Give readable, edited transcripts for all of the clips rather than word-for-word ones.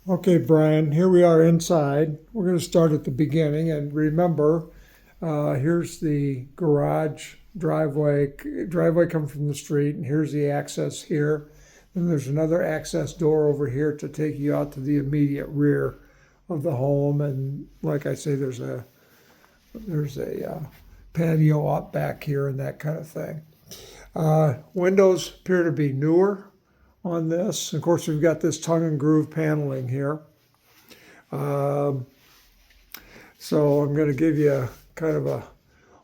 Okay, Brian, here we are inside. We're going to start at the beginning. And remember, here's the garage driveway. Driveway comes from the street, and here's the access here. Then there's another access door over here to take you out to the immediate rear of the home. And like I say, there's a patio up back here and that kind of thing. Windows appear to be newer on this. Of course, we've got this tongue and groove paneling here. So I'm going to give you kind of a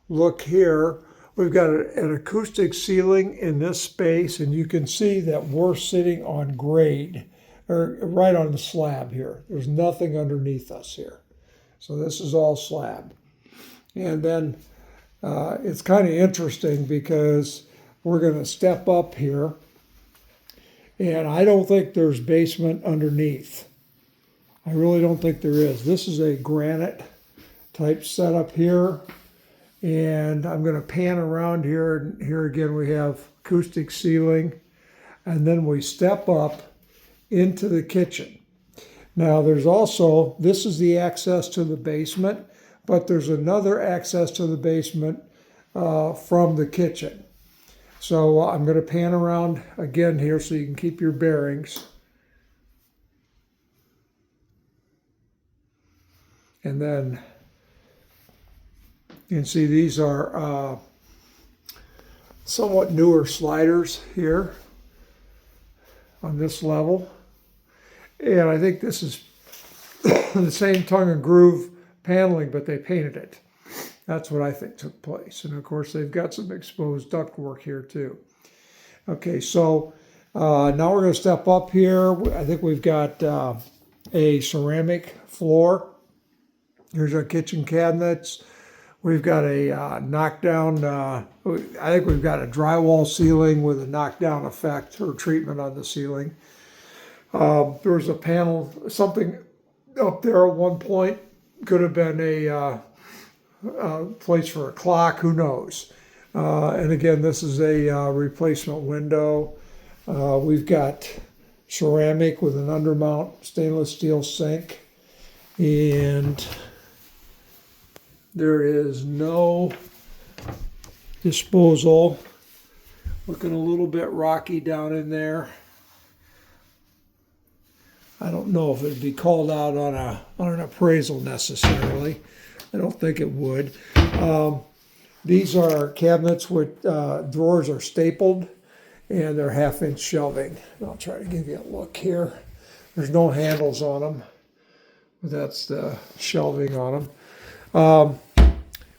look here. We've got an acoustic ceiling in this space, and you can see that we're sitting on grade, or right on the slab here. There's nothing underneath us here. So this is all slab. And then it's kind of interesting because we're going to step up here. And I don't think there's basement underneath. I really don't think there is. This is a granite type setup here. And I'm going to pan around here. And here again we have acoustic ceiling. And then we step up into the kitchen. Now there's also, this is the access to the basement, but there's another access to the basement from the kitchen. So I'm going to pan around again here so you can keep your bearings. And then you can see these are somewhat newer sliders here on this level. And I think this is the same tongue and groove paneling, but they painted it. That's what I think took place. And of course, they've got some exposed ductwork here too. Okay, so now we're going to step up here. I think we've got a ceramic floor. Here's our kitchen cabinets. We've got a knockdown, I think we've got a drywall ceiling with a knockdown effect or treatment on the ceiling. There's a panel, something up there at one point. Could have been a place for a clock, who knows. And again, this is a replacement window. We've got ceramic with an undermount stainless steel sink. And there is no disposal. Looking a little bit rocky down in there. I don't know if it'd be called out on an appraisal necessarily. I don't think it would. These are cabinets with drawers are stapled, and they're 1/2-inch shelving. I'll try to give you a look here. There's no handles on them. That's the shelving on them.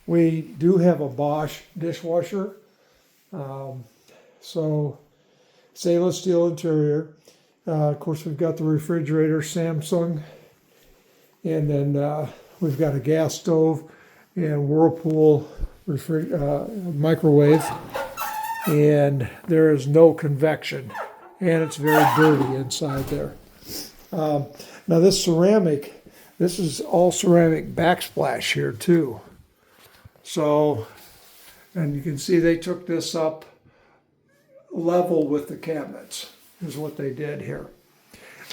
We do have a Bosch dishwasher. So stainless steel interior. Of course, we've got the refrigerator, Samsung, and then we've got a gas stove and Whirlpool microwave, and there is no convection, and it's very dirty inside there. Now this ceramic, this is all ceramic backsplash here too. So, and you can see they took this up level with the cabinets, is what they did here.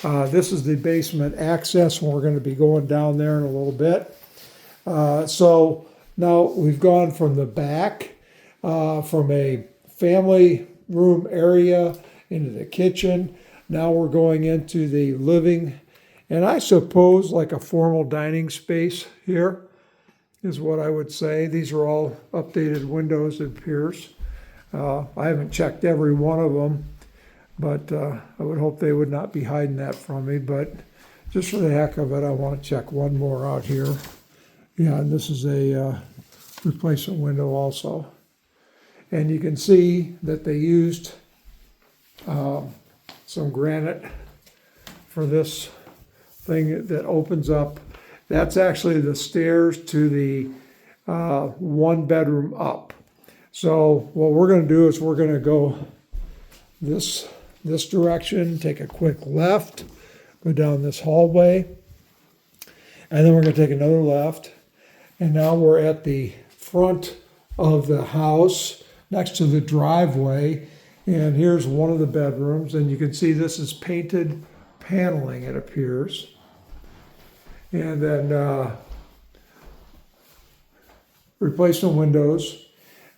This is the basement access, and we're going to be going down there in a little bit. So now we've gone from the back, from a family room area into the kitchen. Now we're going into the living, and I suppose like a formal dining space here is what I would say. These are all updated windows, it appears. I haven't checked every one of them, but I would hope they would not be hiding that from me. But just for the heck of it, I want to check one more out here. Yeah, and this is a replacement window also. And you can see that they used some granite for this thing that opens up. That's actually the stairs to the one bedroom up. So what we're going to do is we're going to go this direction, take a quick left, go down this hallway, and then we're going to take another left. And now we're at the front of the house next to the driveway. And here's one of the bedrooms, and you can see this is painted paneling, it appears. And then replacement windows.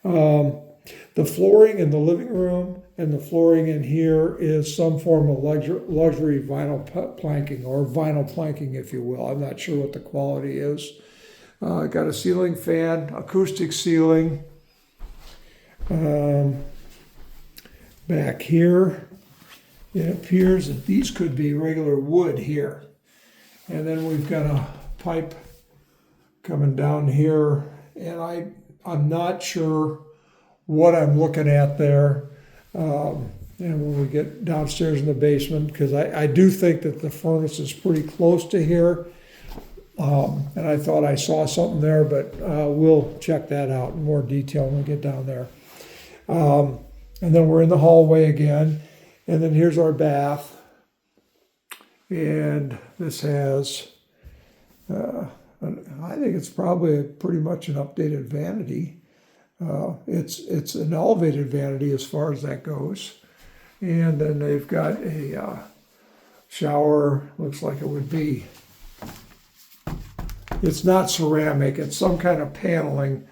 The flooring in the living room and the flooring in here is some form of luxury vinyl planking, or vinyl planking, if you will. I'm not sure what the quality is. Got a ceiling fan, acoustic ceiling. Back here, it appears that these could be regular wood here. And then we've got a pipe coming down here, and I'm not sure what I'm looking at there. And when we get downstairs in the basement, because I do think that the furnace is pretty close to here. And I thought I saw something there, but we'll check that out in more detail when we get down there. And then we're in the hallway again. And then here's our bath. And this has, I think it's probably pretty much an updated vanity. It's an elevated vanity as far as that goes. And then they've got a shower, looks like it would be, it's not ceramic, it's some kind of paneling,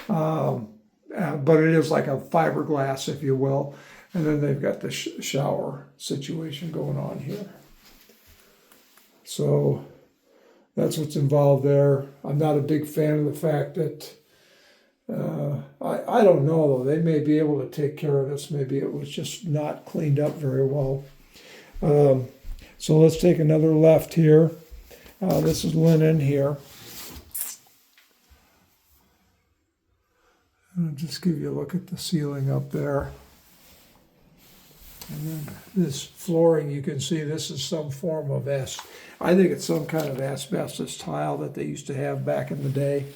but it is like a fiberglass, if you will. And then they've got the shower situation going on here. So that's what's involved there. I'm not a big fan of the fact that, I don't know though, they may be able to take care of this. Maybe it was just not cleaned up very well. So let's take another left here. This is linen here. I'll just give you a look at the ceiling up there. And then this flooring, you can see this is some form of I think it's some kind of asbestos tile that they used to have back in the day.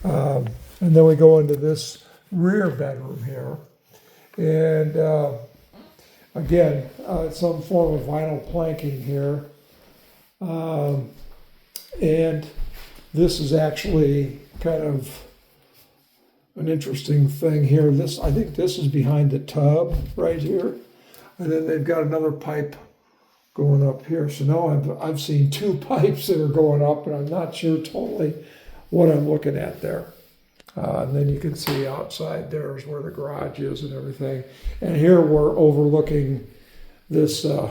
And then we go into this rear bedroom here. And again, some form of vinyl planking here. And this is actually kind of an interesting thing here. I think this is behind the tub right here. And then they've got another pipe going up here. So now I've seen two pipes that are going up, and I'm not sure totally what I'm looking at there. And then you can see outside there is where the garage is and everything. And here we're overlooking this, I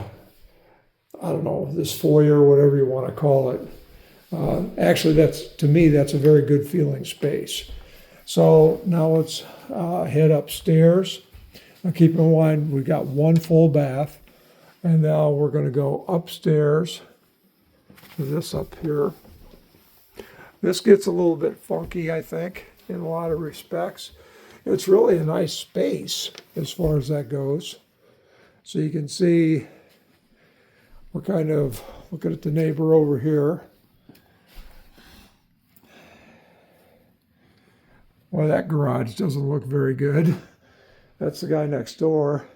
don't know, this foyer, whatever you want to call it. Actually, to me, that's a very good feeling space. So now let's head upstairs. Now keep in mind, we've got one full bath, and now we're going to go upstairs to this up here. This gets a little bit funky, I think, in a lot of respects. It's really a nice space as far as that goes. So you can see we're kind of looking at the neighbor over here. Well, that garage doesn't look very good. That's the guy next door.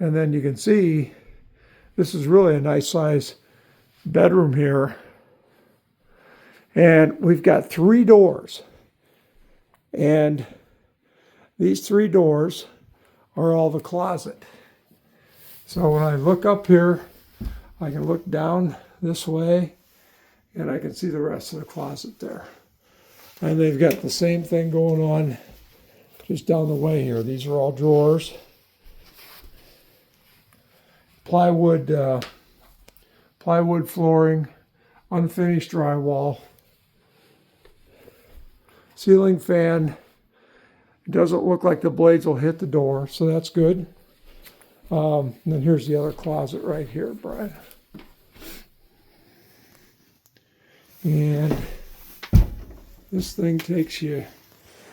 And then you can see this is really a nice size bedroom here. And we've got 3 doors. And these 3 doors are all the closet. So when I look up here, I can look down this way and I can see the rest of the closet there. And they've got the same thing going on just down the way here. These are all drawers. Plywood flooring, unfinished drywall. Ceiling fan. It doesn't look like the blades will hit the door, so that's good. And then here's the other closet right here, Brian. And this thing takes you,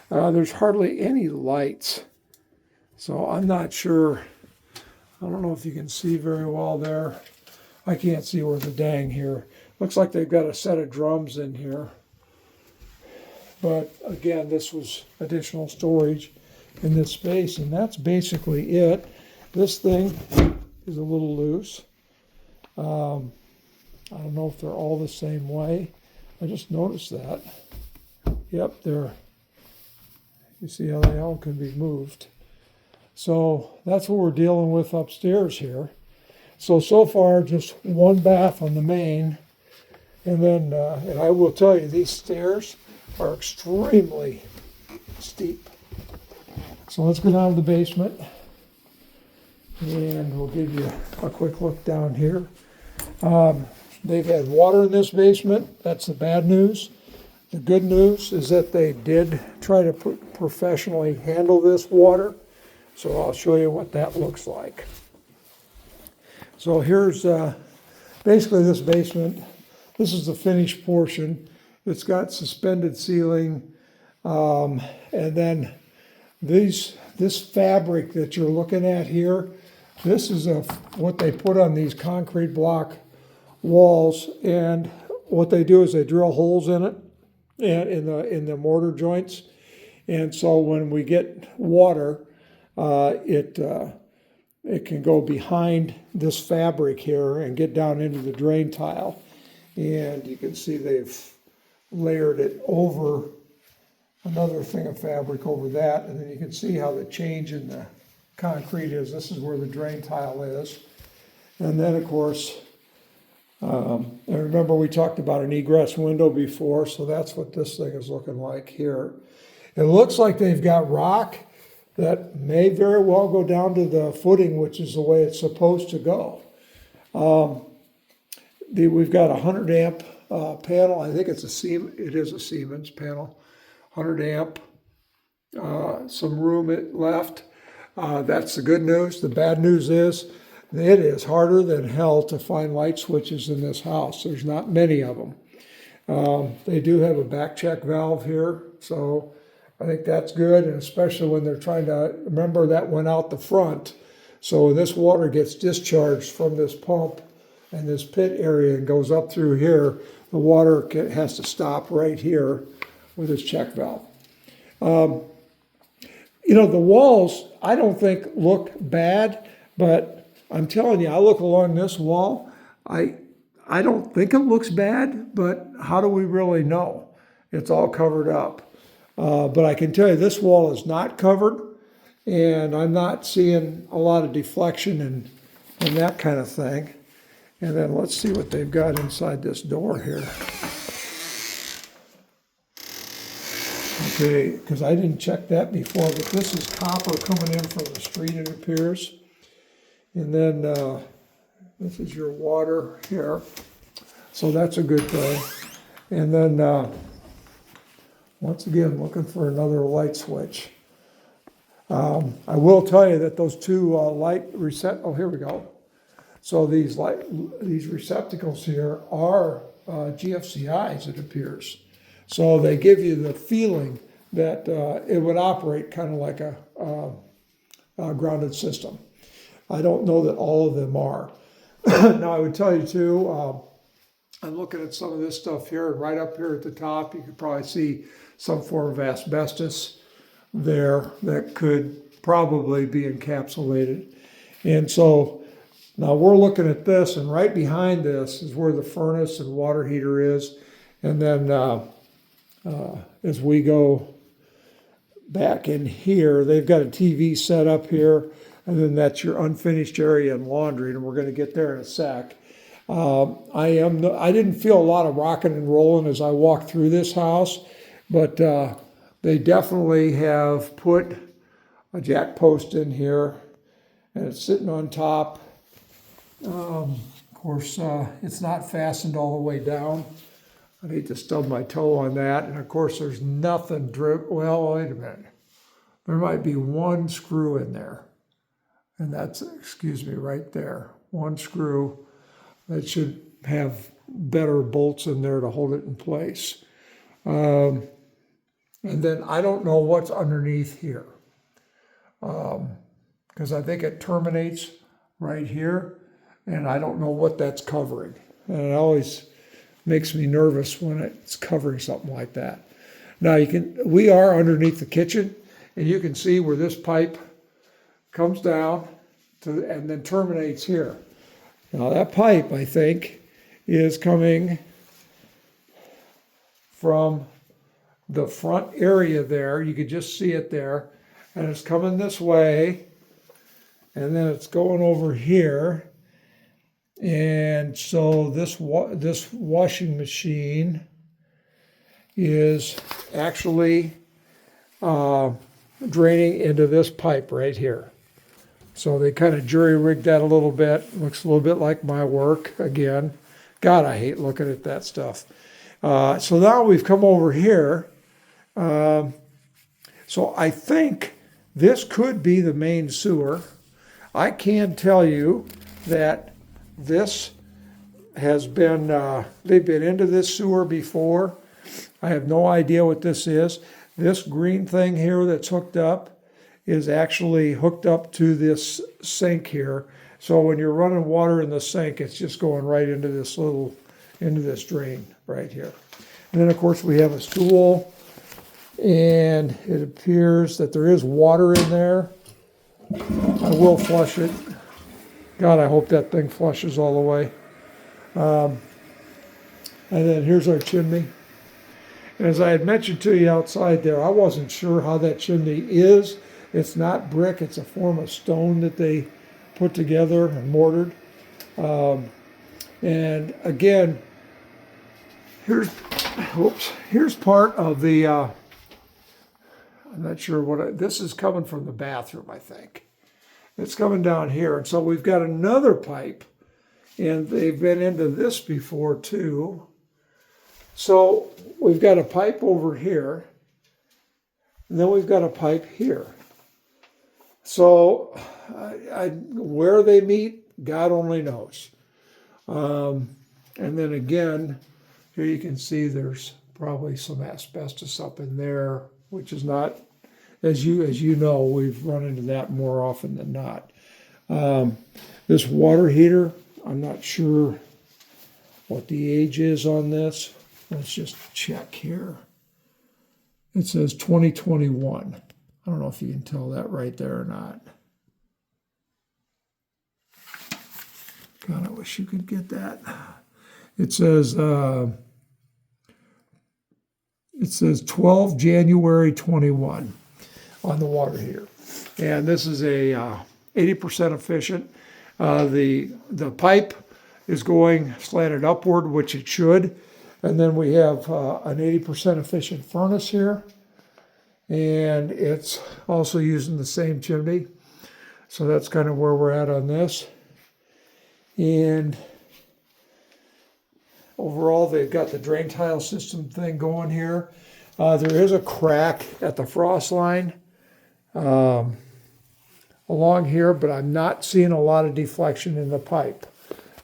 there's hardly any lights. So I'm not sure, I don't know if you can see very well there. I can't see where the dang here. Looks like they've got a set of drums in here. But again, this was additional storage in this space, and that's basically it. This thing is a little loose. I don't know if they're all the same way. I just noticed that. Yep, they're, you see how they all can be moved. So that's what we're dealing with upstairs here. So far, just one bath on the main. And then, and I will tell you, these stairs are extremely steep. So let's go down to the basement, and we'll give you a quick look down here. They've had water in this basement. That's the bad news. The good news is that they did try to professionally handle this water. So I'll show you what that looks like. So here's basically this basement. This is the finished portion. It's got suspended ceiling. And then this fabric that you're looking at here, this is what they put on these concrete block walls. And what they do is they drill holes in it, and in the mortar joints. And so when we get water, it can go behind this fabric here and get down into the drain tile. And you can see they've layered it over another thing of fabric over that. And then you can see how the change in the concrete is. This is where the drain tile is. And then, of course, and remember we talked about an egress window before, so that's what this thing is looking like here. It looks like they've got rock that may very well go down to the footing, which is the way it's supposed to go. We've got a 100 amp panel. I think it is a Siemens panel. 100 amp, some room left. That's the good news. The bad news is it is harder than hell to find light switches in this house. There's not many of them. They do have a back check valve here, so I think that's good, and especially when they're trying to, remember that went out the front. So when this water gets discharged from this pump and this pit area and goes up through here, the water has to stop right here with this check valve. You know, the walls, I don't think look bad, but I'm telling you, I look along this wall, I don't think it looks bad, but how do we really know? It's all covered up. But I can tell you this wall is not covered, and I'm not seeing a lot of deflection and that kind of thing. And then let's see what they've got inside this door here. Okay, because I didn't check that before, but this is copper coming in from the street, it appears. And then this is your water here. So that's a good thing. And then once again, looking for another light switch. I will tell you that those two oh, here we go. So these receptacles here are GFCIs, it appears. So they give you the feeling that it would operate kind of like a grounded system. I don't know that all of them are. Now I would tell you too, I'm looking at some of this stuff here, and right up here at the top, you could probably see some form of asbestos there that could probably be encapsulated. And so now we're looking at this, and right behind this is where the furnace and water heater is. And then as we go back in here, they've got a TV set up here, and then that's your unfinished area and laundry, and we're going to get there in a sec. I didn't feel a lot of rocking and rolling as I walked through this house, but they definitely have put a jack post in here, and it's sitting on top. Of course, it's not fastened all the way down. I hate to stub my toe on that, and of course there's nothing well, wait a minute. There might be one screw in there, and that's, excuse me, right there. One screw that should have better bolts in there to hold it in place. And then I don't know what's underneath here, because I think it terminates right here, and I don't know what that's covering. And it always makes me nervous when it's covering something like that. Now we are underneath the kitchen, and you can see where this pipe comes down and then terminates here. Now that pipe, I think, is coming from the front area there. You could just see it there, and it's coming this way, and then it's going over here, And so this washing machine is actually draining into this pipe right here. So they kind of jury-rigged that a little bit. Looks a little bit like my work again. God, I hate looking at that stuff. So now we've come over here. So I think this could be the main sewer. I can tell you that this has been, they've been into this sewer before. I have no idea what this is. This green thing here that's hooked up is actually hooked up to this sink here. So when you're running water in the sink, it's just going right into this drain right here. And then of course we have a stool, and it appears that there is water in there. I will flush it. God, I hope that thing flushes all the way. And then here's our chimney. As I had mentioned to you outside there, I wasn't sure how that chimney is. It's not brick, it's a form of stone that they put together and mortared. And again, here's part of the, I'm not sure what, this is coming from the bathroom, I think. It's coming down here. And so we've got another pipe, and they've been into this before too. So we've got a pipe over here, and then we've got a pipe here. So where they meet, God only knows. And then again, here you can see there's probably some asbestos up in there, which is not, as you know, we've run into that more often than not. This water heater, I'm not sure what the age is on this. Let's just check here. It says 2021. I don't know if you can tell that right there or not. God, I wish you could get that. It says 12 January 21 on the water heater. And this is a 80% efficient. The pipe is going slanted upward, which it should. And then we have an 80% efficient furnace here. And it's also using the same chimney. So that's kind of where we're at on this. And overall, they've got the drain tile system thing going here. There is a crack at the frost line along here, but I'm not seeing a lot of deflection in the pipe.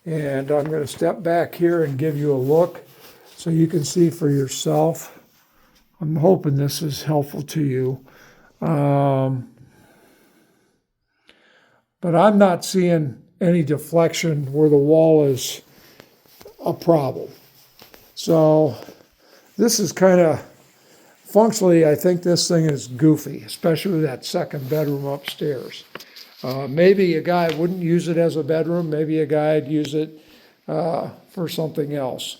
And I'm going to step back here and give you a look so you can see for yourself. I'm hoping this is helpful to you. But I'm not seeing any deflection where the wall is a problem. So this is kind of, functionally, I think this thing is goofy, especially with that second bedroom upstairs. Maybe a guy wouldn't use it as a bedroom. Maybe a guy would use it for something else.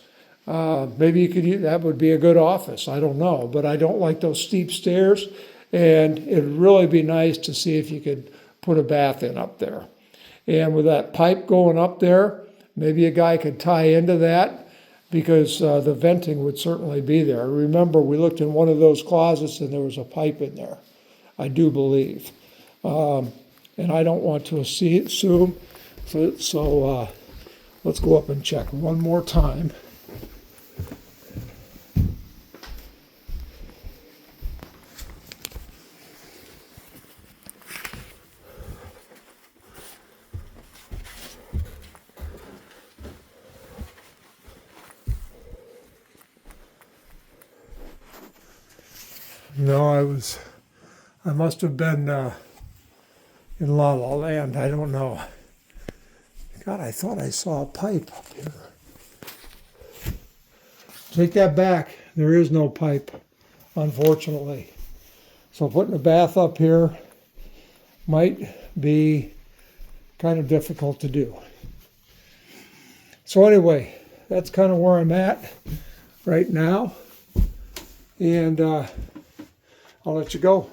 Maybe you could use, that would be a good office. I don't know, but I don't like those steep stairs, and it'd really be nice to see if you could put a bath in up there. And with that pipe going up there, maybe a guy could tie into that, because the venting would certainly be there. Remember, we looked in one of those closets and there was a pipe in there, I do believe. And I don't want to assume, so let's go up and check one more time. No, I must have been in La La Land. I don't know. God, I thought I saw a pipe up here. Take that back. There is no pipe, unfortunately. So putting a bath up here might be kind of difficult to do. So anyway, that's kind of where I'm at right now. And I'll let you go.